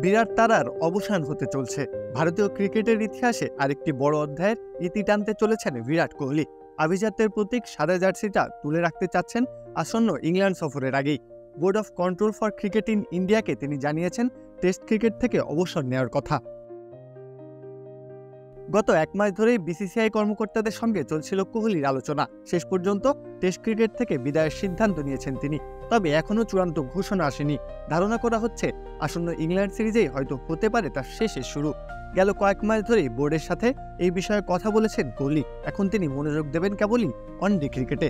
বিরাট তারার অবসান হতে চলছে। ভারতীয় ক্রিকেটের ইতিহাসে আরেকটি বড় অধ্যায়ের ইতি টানতে চলেছেন বিরাট কোহলি। আভিজাত্যের প্রতীক সাদা জার্সিটা তুলে রাখতে চাচ্ছেন আসন্ন ইংল্যান্ড সফরের আগেই। Board of Control for Cricket in ইন্ডিয়াকে তিনি জানিয়েছেন টেস্ট ক্রিকেট থেকে অবসর নেওয়ার কথা। গত এক মাস ধরেই বিসিসিআই কর্মকর্তাদের সঙ্গে চলছিল কোহলির আলোচনা। শেষ পর্যন্ত টেস্ট ক্রিকেট থেকে বিদায়ের সিদ্ধান্ত নিয়েছেন তিনি। তবে এখনও চূড়ান্ত ঘোষণা আসেনি। ধারণা করা হচ্ছে আসন্ন ইংল্যান্ড সিরিজেই হয়তো হতে পারে তার শেষের শুরু। গেল কয়েক মাস ধরেই বোর্ডের সাথে এই বিষয়ে কথা বলেছেন কোহলি। এখন তিনি মনোযোগ দেবেন কেবলই ওয়ানডে ক্রিকেটে।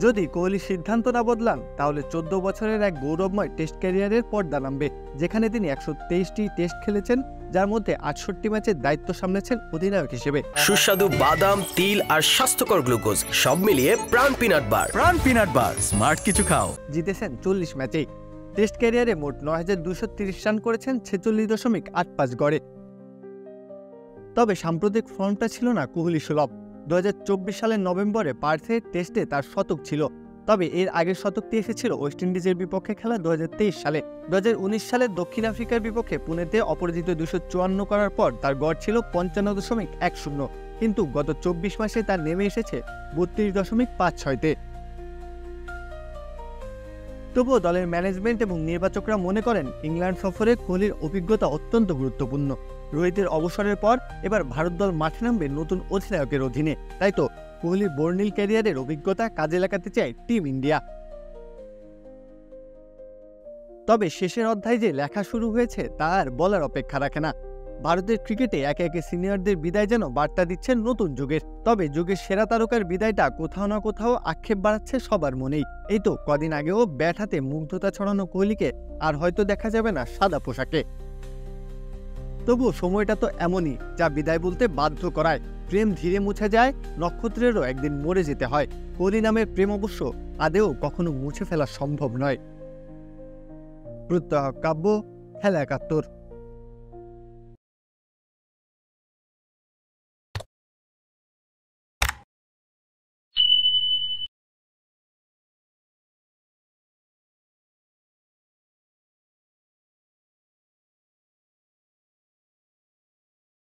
যদি কোহলি সিদ্ধান্ত না বদলান তাহলে 14 বছরের এক গৌরবময় টেস্ট ক্যারিয়ারের পর্দা নামবে, যেখানে তিনি 123টি টেস্ট খেলেছেন, যার মধ্যে 68 ম্যাচের দায়িত্ব সামলেছেন অধিনায়ক হিসেবে। সুস্বাদু বাদাম, তিল আর স্বাস্থ্যকর গ্লুকোজ সব মিলিয়ে প্রাণ পিনাট বার। প্রাণ পিনাট বার, স্মার্ট কিছু খাও। জিতেছেন 40 ম্যাচেই। টেস্ট ক্যারিয়ারে মোট 9230 রান করেছেন 46.85 গড়ে। তবে সাম্প্রতিক ফর্মটা ছিল না কোহলি সুলভ। 2024 সালের নভেম্বরে পার্থের টেস্টে তার শতক ছিল। তবে এর আগের শতকটি এসেছিল ওয়েস্ট ইন্ডিজের বিপক্ষে খেলা 2023 সালে। 2019 সালে দক্ষিণ আফ্রিকার বিপক্ষে পুনেতে অপরাজিত 254 করার পর তার গড় ছিল 55.10। কিন্তু গত 24 মাসে তার নেমে এসেছে 32.56-তে। তবুও দলের ম্যানেজমেন্ট এবং নির্বাচকরা মনে করেন ইংল্যান্ড সফরে কোহলির অভিজ্ঞতা অত্যন্ত গুরুত্বপূর্ণ। রোহিতের অবসরের পর এবার ভারত দল মাঠে নামবে নতুন অধিনায়কের অধীনে। তাই তো কোহলির বর্ণিল ক্যারিয়ারের অভিজ্ঞতা কাজে লাগাতে চায় টিম ইন্ডিয়া। তবে শেষের অধ্যায় যে লেখা শুরু হয়েছে তা আর বলার অপেক্ষা রাখে না। ভারতের ক্রিকেটে একে একে সিনিয়রদের বিদায় যেন বার্তা দিচ্ছেন নতুন যুগের। তবে যুগের সেরা তারকার বিদায়টা কোথাও না কোথাও আক্ষেপ বাড়াচ্ছে সবার মনেই। এই তো কদিন আগেও ব্যাট হাতে মুগ্ধতা ছড়ানো কোহলিকে আর হয়তো দেখা যাবে না সাদা পোশাকে। তবুও সময়টা তো এমনই, যা বিদায় বলতে বাধ্য করায়। প্রেম ধীরে মুছে যায়, নক্ষত্রেরও একদিন মরে যেতে হয়। কোহলি নামের প্রেম অবশ্য আদেও কখনো মুছে ফেলা সম্ভব নয়। প্রত্যহ কাব্য, খেলা 71।